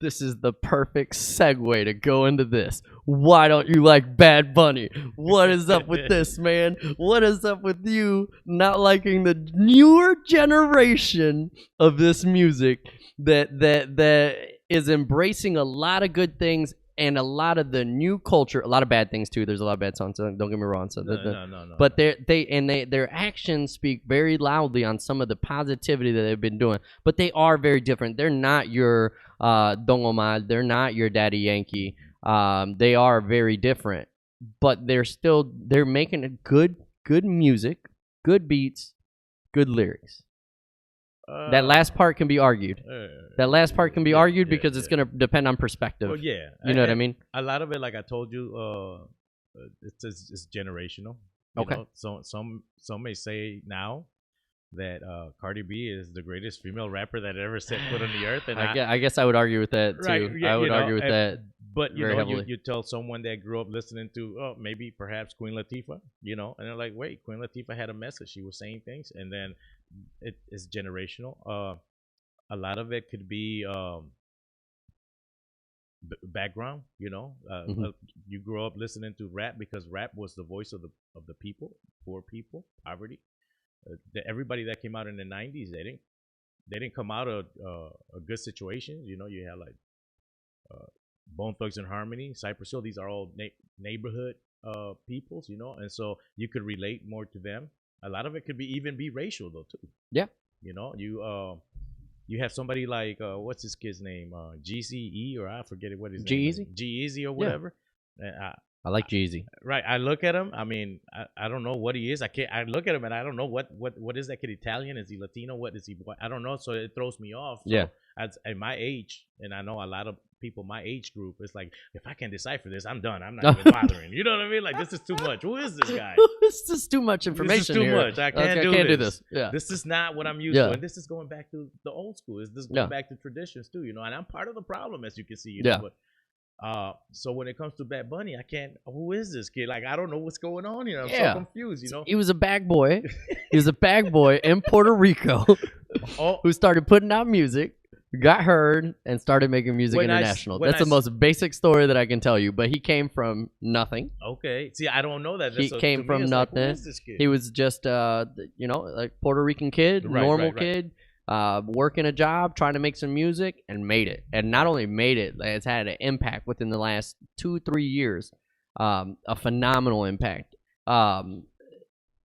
this is the perfect segue to go into this. Why don't you like Bad Bunny? What is up with this, man? What is up with you not liking the newer generation of this music that is embracing a lot of good things and a lot of the new culture, a lot of bad things too. There's a lot of bad songs, so don't get me wrong. So no. But their actions speak very loudly on some of the positivity that they've been doing. But they are very different. They're not your Don Omar. They're not your Daddy Yankee. They are very different. But they're making good music, good beats, good lyrics. That last part can be argued. Because it's going to depend on perspective. Well, yeah. You know what I mean? A lot of it, like I told you, it's generational. Okay. You know? Some may say now that Cardi B is the greatest female rapper that ever set foot on the earth. And I guess I would argue with that, too. Right, yeah, I would argue with that. But, very heavily. You tell someone that grew up listening to, maybe perhaps Queen Latifah, and they're like, wait, Queen Latifah had a message. She was saying things. And then it's generational. A lot of it could be background, Mm-hmm. You grow up listening to rap because rap was the voice of the people, poor people, poverty. Everybody that came out in the 90s, they didn't come out of a good situation. You had like Bone Thugs and Harmony, Cypress Hill. These are all neighborhood peoples, and so you could relate more to them. A lot of it could even be racial though too. Yeah. You have somebody like what's his kid's name? GCE, or I forget it. What is G-Eazy? G-Eazy or whatever. Yeah. I like Jeezy. Right. I look at him. I mean, I don't know what he is. I look at him and I don't know what is that kid, Italian? Is he Latino? What is he? I don't know. So it throws me off. So yeah. At my age, and I know a lot of people my age group, it's like, if I can't decipher this, I'm done. I'm not even bothering. You know what I mean? Like, this is too much. Who is this guy? This is too much information. This is too here. much. I can't do this. Yeah. This is not what I'm used to. And this is going back to the old school. This is going back to traditions too. And I'm part of the problem, as you can see. But so when it comes to Bad Bunny, I can't. Who is this kid? Like, I don't know what's going on here. I'm so confused. He was a bag boy. He was a bag boy in Puerto Rico who started putting out music, got heard, and started making music international. That's the most basic story that I can tell you. But he came from nothing. Okay. See, I don't know that. He came from nothing. Like, who is this kid? He was just like Puerto Rican kid, normal kid. Working a job, trying to make some music, and made it. And not only made it, it's had an impact within the last 2-3 years, a phenomenal impact. And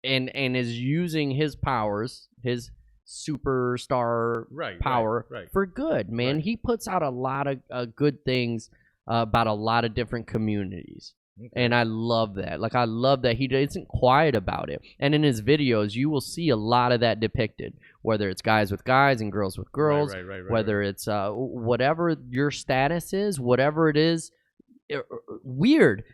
is using his powers, his superstar power for good, man. He puts out a lot of good things about a lot of different communities. Okay. And I love that. Like, I love that he isn't quiet about it. And in his videos, you will see a lot of that depicted, whether it's guys with guys and girls with girls, whether it's whatever your status is, whatever it is. Weird.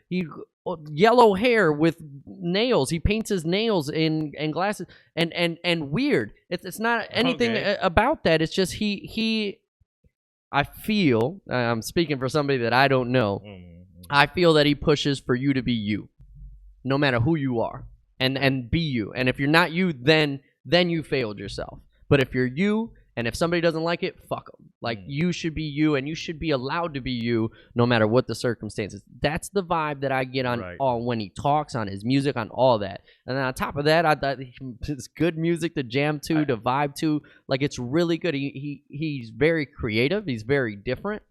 Yellow hair with nails. He paints his nails in glasses. And weird. It's not anything about that. It's just he I feel, I'm speaking for somebody that I don't know. I feel that he pushes for you to be you, no matter who you are, and be you. And if you're not you, then you failed yourself. But if you're you, and if somebody doesn't like it, fuck them. Like, you should be you, and you should be allowed to be you, no matter what the circumstances. That's the vibe that I get on when he talks, on his music, on all that. And then on top of that, I thought it's good music to jam to, to vibe to. Like, it's really good. He's very creative. He's very different.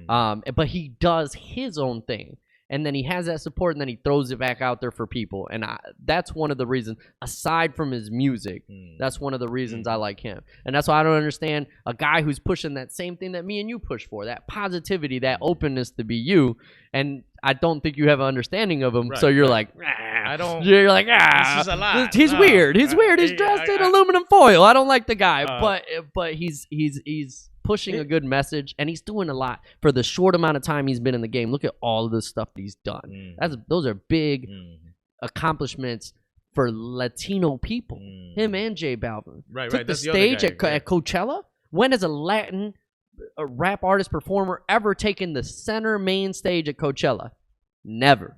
But he does his own thing, and then he has that support, and then he throws it back out there for people. And that's one of the reasons, aside from his music, that's one of the reasons I like him. And that's why I don't understand a guy who's pushing that same thing that me and you push for, that positivity, that openness to be you. And I don't think you have an understanding of him. So you're like, I don't. You're like, this is a lot. He's weird. He's weird. He's dressed in aluminum foil. I don't like the guy, but he's pushing a good message, and he's doing a lot for the short amount of time he's been in the game. Look at all of the stuff that he's done. Those are big accomplishments for Latino people. Him and J Balvin took the stage at Coachella. When has a Latin rap artist performer ever taken the center main stage at Coachella? Never.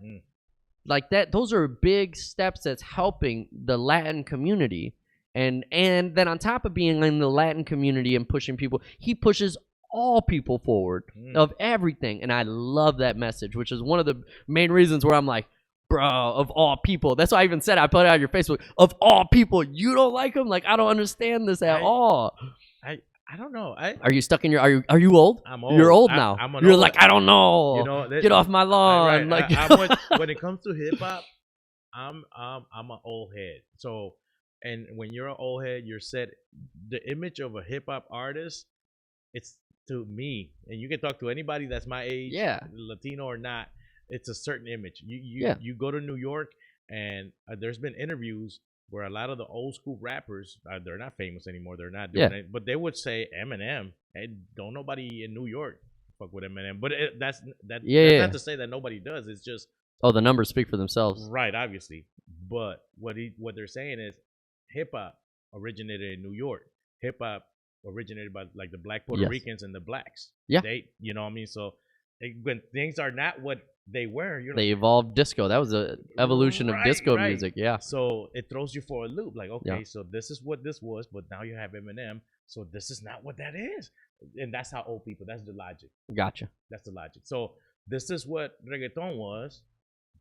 Like that. Those are big steps that's helping the Latin community. And then on top of being in the Latin community and pushing people, he pushes all people forward, of everything. And I love that message, which is one of the main reasons where I'm like, bro, of all people. That's why I even said, I put it on your Facebook, of all people, you don't like him? Like, I don't understand this at all. I don't know. Are you stuck in your? Are you old? I'm old. You're old now. You're like, I don't know. You know, get off my lawn. Right. Like when it comes to hip hop, I'm an old head. So, and when you're an old head, you're set. The image of a hip hop artist, it's to me, and you can talk to anybody that's my age, Latino or not. It's a certain image. You go to New York, and there's been interviews where a lot of the old school rappers, they're not famous anymore. They're not doing it, but they would say Eminem, and don't nobody in New York fuck with Eminem. But that's not to say that nobody does. It's just the numbers speak for themselves, right? Obviously, but what they're saying is hip hop originated in New York. Hip hop originated by like the Black Puerto Ricans and the blacks. They, you know what I mean. So when things are not what they were, they evolved disco. That was a evolution of disco music. So it throws you for a loop. Like, okay, so this is what this was, but now you have Eminem, so this is not what that is. And that's how old people, that's the logic. Gotcha. That's the logic. So this is what reggaeton was.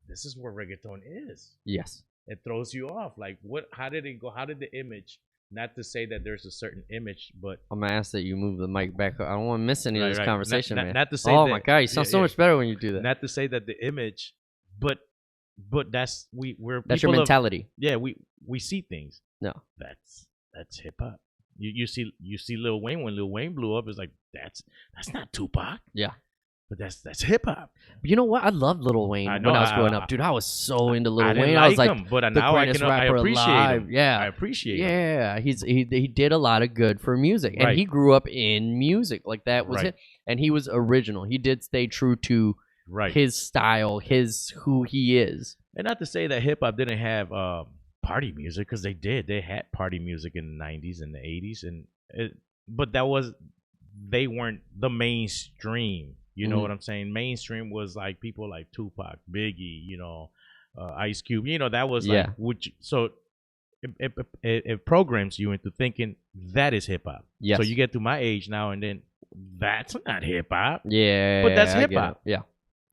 This is what reggaeton is. Yes. It throws you off. Like, how did it go? How did the image, not to say that there's a certain image, but I'm gonna ask that you move the mic back. I don't want to miss any of this conversation, man. Not to say my God, you sound so much better when you do that. Not to say that the image, but that's that's your mentality. We see things. No, that's hip hop. You see Lil Wayne. When Lil Wayne blew up, it's like that's not Tupac. Yeah. But that's hip hop. You know what? I loved Lil Wayne when I was growing up, dude. I was so into Lil Wayne. I was like, him, but now I appreciate him. Yeah, I appreciate him. Yeah, he did a lot of good for music, and he grew up in music. Like that was it, and he was original. He did stay true to his style, who he is. And not to say that hip hop didn't have party music, because they did. They had party music in the 90s and the 80s, but they weren't the mainstream. You know what I'm saying? Mainstream was like people like Tupac, Biggie, Ice Cube. That was like, so it programs you into thinking that is hip hop. Yes. So you get to my age now, and then that's not hip hop. Yeah, but that's hip hop. Yeah,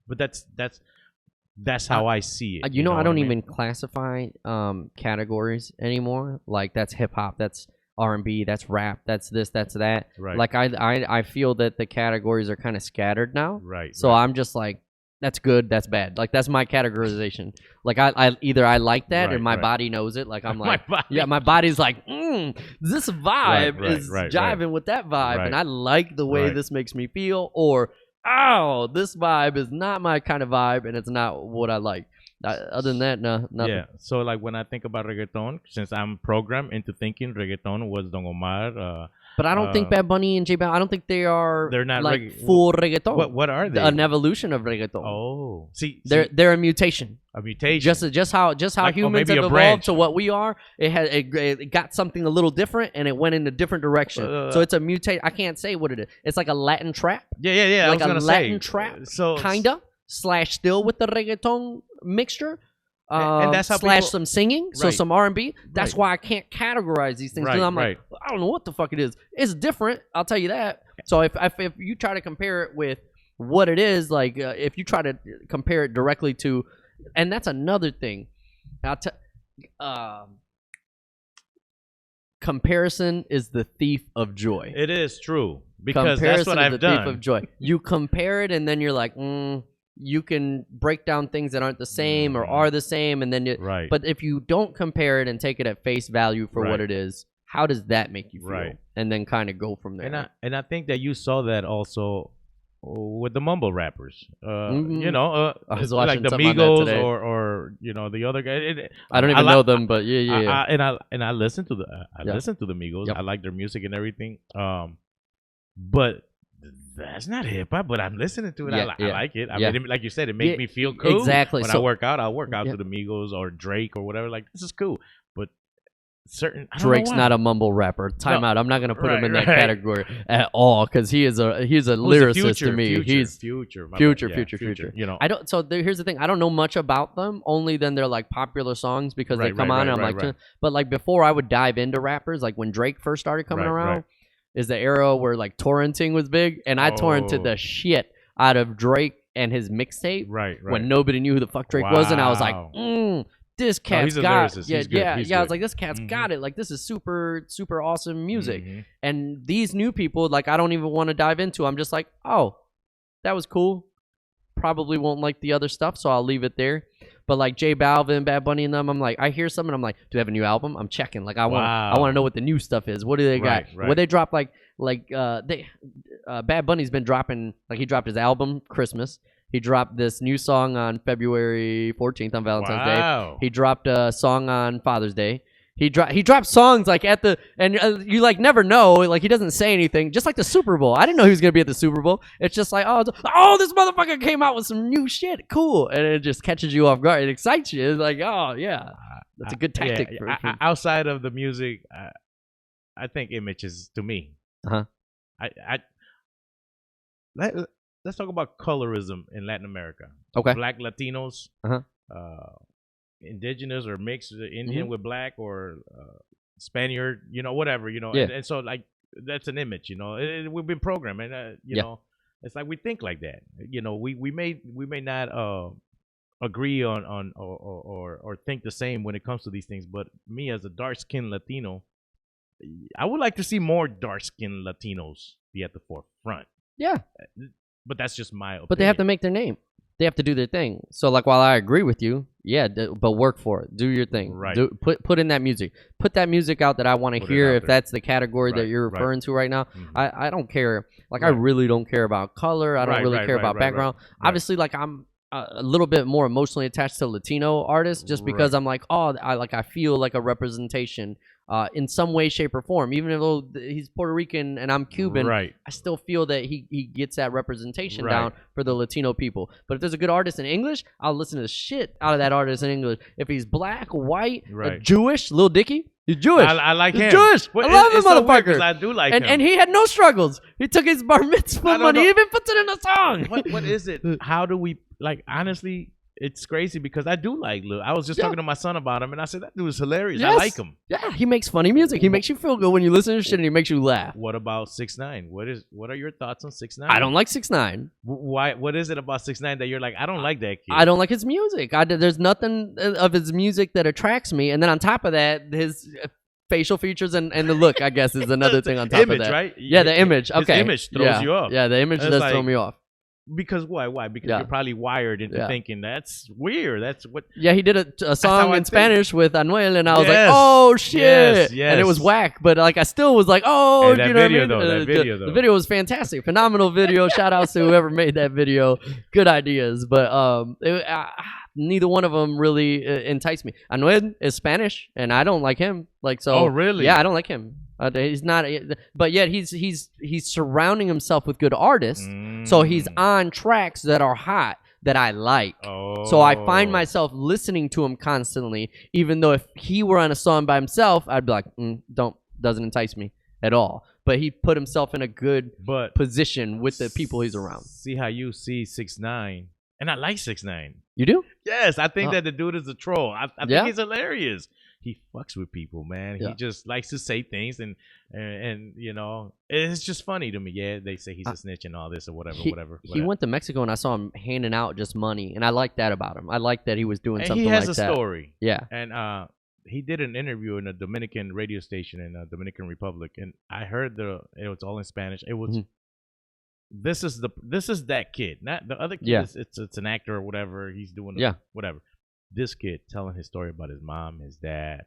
but that's how I see it. I don't even classify categories anymore. Like that's hip hop. That's R&B, that's rap, that's this, that's that. Right. Like I feel that the categories are kind of scattered now. Right. So I'm just like, that's good, that's bad. Like that's my categorization. Like I either I like that or my body knows it. Like I'm like, my body's like, this vibe is jiving with that vibe, and I like the way this makes me feel. Or this vibe is not my kind of vibe, and it's not what I like. Other than that, no, nothing. Yeah. So like when I think about reggaeton, since I'm programmed into thinking reggaeton was Don Omar. But I don't think Bad Bunny and J Balvin, I don't think they're not like full reggaeton. What are they? An evolution of reggaeton. Oh, see, they're a mutation. A mutation. Just how like, humans have evolved to what we are. It got something a little different, and it went in a different direction. So it's a mutate. I can't say what it is. It's like a Latin trap. Yeah. Like a Latin trap, kinda / still with the reggaeton mixture. And that's how / some singing, so some R&B. That's why I can't categorize these things. Because I'm like, I don't know what the fuck it is. It's different, I'll tell you that. So if you try to compare it with what it is, like if you try to compare it directly to, and that's another thing. Comparison is the thief of joy. It is true, because that's what I've done. Thief of joy. You compare it, and then you're like, you can break down things that aren't the same or are the same, and then but if you don't compare it and take it at face value for what it is, how does that make you feel? And then kind of go from there. And I think that you saw that also with the mumble rappers. I was watching like the Migos or the other guy. I don't even know them, but yeah. And I listen to listen to the Migos. I like their music and everything. But that's not hip hop, but I'm listening to it. I like it. I mean, like you said, it makes me feel cool. Exactly. When I work out, I'll work out to the Migos or Drake or whatever. Like, this is cool. But Drake's not a mumble rapper. Time out. I'm not going to put him in that category at all, because he's a lyricist to me. He's future. I don't. So here's the thing. I don't know much about them. Only then they're like popular songs because they come on. And I'm like, but like before I would dive into rappers, like when Drake first started coming around. is the era where like torrenting was big, and I torrented the shit out of Drake and his mixtape. Right. When nobody knew who the fuck Drake was, and I was like, this cat's got it. I was like, this cat's got it. Like, this is super, super awesome music. And these new people, like, I don't even want to dive into. I'm just like, oh, that was cool. Probably won't like the other stuff, so I'll leave it there. But like J Balvin, Bad Bunny, and them, I'm like, I hear something, I'm like, do they have a new album? I'm checking. Like, I want to know what the new stuff is. What do they got? Right. What they drop? Bad Bunny's been dropping. Like, he dropped his album Christmas. He dropped this new song on February 14th on Valentine's Day. He dropped a song on Father's Day. He dropped songs like you like never know, like he doesn't say anything, just like the Super Bowl. I didn't know he was gonna be at the Super Bowl. It's just like, oh, this motherfucker came out with some new shit, cool, and it just catches you off guard. It excites you. It's like, oh yeah, that's a good tactic. Outside of the music, I think images to me. Let's talk about colorism in Latin America. Okay. Black Latinos, indigenous or mixed Indian with black or Spaniard, whatever, and so like that's an image, we've been programmed, and you know, it's like we think like that, we may not agree on or think the same when it comes to these things, but me as a dark-skinned Latino, I would like to see more dark-skinned Latinos be at the forefront. Yeah. But that's just my opinion. But they have to make their name. They have to do their thing. So, like, while I agree with you, but work for it. Do your thing. Right. Put in that music. Put that music out that I want to hear. If that's the category that you're referring to right now, I don't care. Like, I really don't care about color. I don't really care about background. Obviously, like, I'm a little bit more emotionally attached to Latino artists, just because I'm like, I feel like a representation. In some way, shape, or form. Even though he's Puerto Rican and I'm Cuban, I still feel that he gets that representation down for the Latino people. But if there's a good artist in English, I'll listen to the shit out of that artist in English. If he's black, white, Jewish, Lil Dicky, he's Jewish. I like he's him. Jewish. I love him, motherfucker. I do like him. And he had no struggles. He took his bar mitzvah money. He even puts it in a song. What is it? How do we, like, honestly... It's crazy because I do like Lil. I was just talking to my son about him, and I said, that dude is hilarious. I like him. Yeah, he makes funny music. He makes you feel good when you listen to shit, and he makes you laugh. What about 6ix9ine? What are your thoughts on 6ix9ine? I don't like 6ix9ine. Why? What is it about 6ix9ine that you're like, I don't like that kid? I don't like his music. There's nothing of his music that attracts me. And then on top of that, his facial features and the look, I guess, is another thing on top of that. Image, right? Yeah, the image. Okay. His image throws you off. Yeah, the image does throw me off. Because why? Because you're probably wired into thinking that's weird. That's what. Yeah, he did a song in Spanish with Anuel, and I was like, oh shit, yes. And it was whack, but like I still was like, oh, that you know video, what I mean? The video was fantastic, phenomenal video. Shout out to whoever made that video. Good ideas, but neither one of them really enticed me. Anuel is Spanish, and I don't like him. Like so. Oh really? Yeah, I don't like him. He's not, but yet he's surrounding himself with good artists, so he's on tracks that are hot that I like. So I find myself listening to him constantly, even though if he were on a song by himself, I'd be like, doesn't entice me at all. But he put himself in a good position with the people he's around. See how you see 6ix9ine, and I like 6ix9ine. You do? Yes, I think that the dude is a troll. I think he's hilarious. He fucks with people, man. He just likes to say things, and you know, it's just funny to me. Yeah, they say he's a snitch and all this or whatever. He went to Mexico, and I saw him handing out just money, and I like that about him. I like that he was doing something like that. He has a story. Yeah, and he did an interview in a Dominican radio station in the Dominican Republic, and I heard it was all in Spanish. It was. This is that kid, not the other kid. It's an actor or whatever. He's doing whatever. This kid telling his story about his mom, his dad,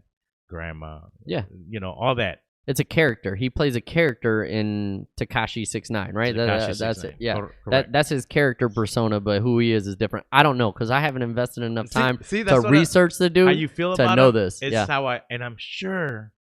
grandma. Yeah, you know, all that. It's a character. He plays a character in Tekashi 6ix9ine, right? That's it. Yeah, that's his character persona, but who he is different. I don't know because I haven't invested enough time to research the dude. How you feel to about know him? This? It's how and I'm sure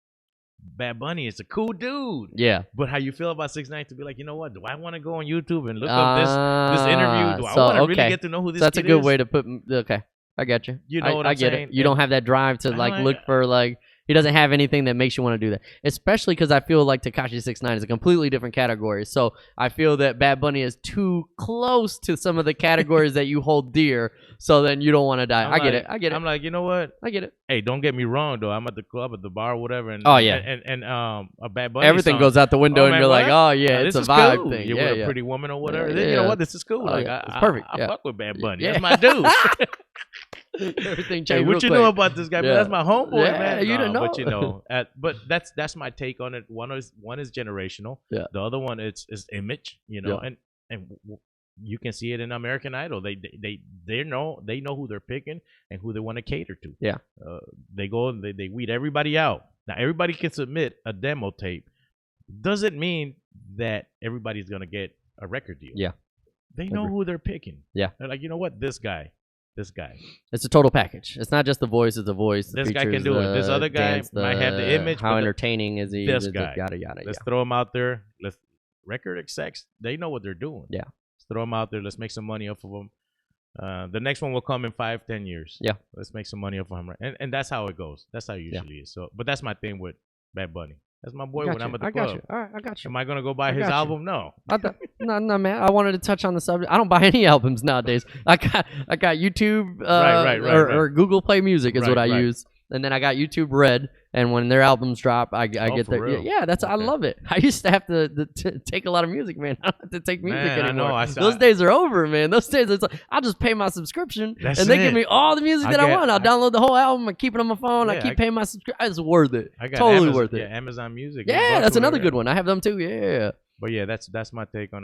Bad Bunny is a cool dude. Yeah. But how you feel about 6ix9ine to be like, you know what? Do I want to go on YouTube and look up this interview? Do I want to really get to know who this That's kid a good is? way to put. Okay, I get you. You know what I I'm get saying? it. You don't have that drive to look for like. He doesn't have anything that makes you want to do that. Especially because I feel like Tekashi 6ix9ine is a completely different category. So I feel that Bad Bunny is too close to some of the categories that you hold dear. So then you don't want to die. I get it. I'm like, you know what? I get it. Hey, don't get me wrong though. I'm at the club, at the bar, whatever. And, and a Bad Bunny everything song, goes out the window, and man, you're like, oh yeah, this it's a is vibe cool. thing. You're with a pretty woman or whatever. You know what? This is cool. Like, it's perfect. I fuck with Bad Bunny. Yeah. That's my dude. Everything changed. Hey, what you know about this guy? Man, that's my homeboy, man. You didn't know. But you know, but that's my take on it. One is generational. Yeah. The other one is image. You know, and you can see it in American Idol. They know who they're picking and who they want to cater to. Yeah. They go and they weed everybody out. Now everybody can submit a demo tape. Doesn't mean that everybody's gonna get a record deal. Yeah. They know who they're picking. Yeah. They're like, you know what, this guy. It's a total package. It's not just the voice. It's the voice. The this features, guy can do it. This other guy dance, might have the image. How entertaining is he? This guy. Yada yada. Let's throw him out there. Let's record execs. They know what they're doing. Yeah. Let's throw them out there. Let's make some money off of them. The next one will come in 5-10 years. Yeah. Let's make some money off of him. And that's how it goes. That's how it usually is. So, but that's my thing with Bad Bunny. That's my boy when I'm at the club. Got you. All right, I got you. Am I gonna go buy his album? No. No, man. I wanted to touch on the subject. I don't buy any albums nowadays. I got YouTube or Google Play Music is what I use, and then I got YouTube Red. And when their albums drop, I get their I love it. I used to have to take a lot of music, man. I don't have to take music anymore. I know. Those days are over, man. Those days, it's like, I'll just pay my subscription, and they give me all the music that I want. I'll download the whole album. I keep it on my phone. I keep paying my subscription. It's worth it. Totally worth it. Yeah, Amazon Music. Yeah, that's another good one. I have them too. Yeah. But yeah, that's my take on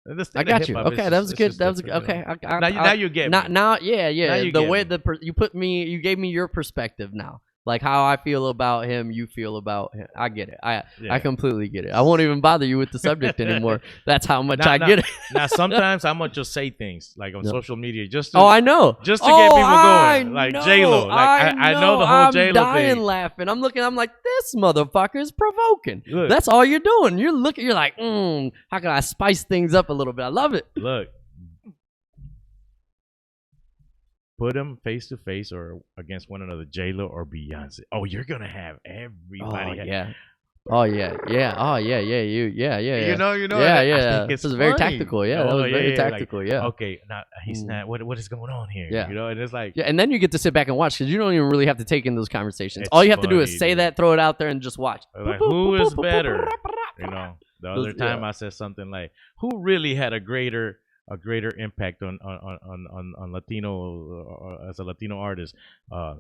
this thing. I got you. Okay, that was good. That was okay. Now you get me. Now, yeah. The way you gave me your perspective now. Like how I feel about him, you feel about him. I get it. I completely get it. I won't even bother you with the subject anymore. That's how much I get it. Now sometimes I'm gonna just say things like on social media just to, I know. Just to get people going. Like J-Lo. Like I know the whole J-Lo thing. I'm dying laughing. I'm like, this motherfucker is provoking. Look, that's all you're doing. You're like, how can I spice things up a little bit? I love it. Look. Put them face to face or against one another, J-Lo or Beyonce. Oh, you're gonna have everybody. Oh yeah. You know. Yeah. This is very tactical. Yeah, that was very tactical. Like, okay, now he's not. What is going on here? Yeah. You know, and it's like and then you get to sit back and watch because you don't even really have to take in those conversations. All you have to do is say that, throw it out there, and just watch. Like, who is better? You know, the other time I said something like, "Who really had a greater impact on Latino as a Latino artist,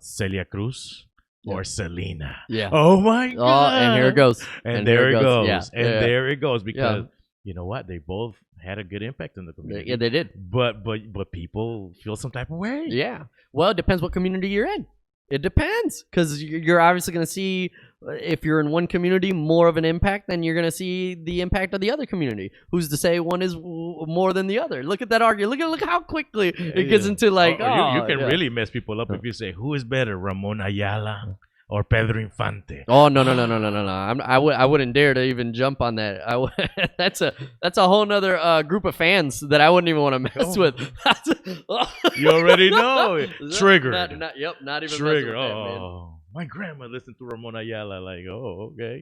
Celia Cruz or Selena?" Yeah. Oh my God. And here it goes. And there it goes. Yeah. And there it goes because you know what? They both had a good impact in the community. Yeah, they did. But people feel some type of way. Yeah. Well, it depends what community you're in. It depends because you're obviously going to see, if you're in one community, more of an impact than you're going to see the impact of the other community. Who's to say one is more than the other? Look at that argument. Look how quickly it gets into like, you can really mess people up if you say, who is better, Ramon Ayala or Pedro Infante? Oh no! I wouldn't dare to even jump on that. That's a whole nother group of fans that I wouldn't even want to mess with. You already know. Triggered. Not even triggered. That, man. My grandma listened to Ramon Ayala. Like, oh, okay.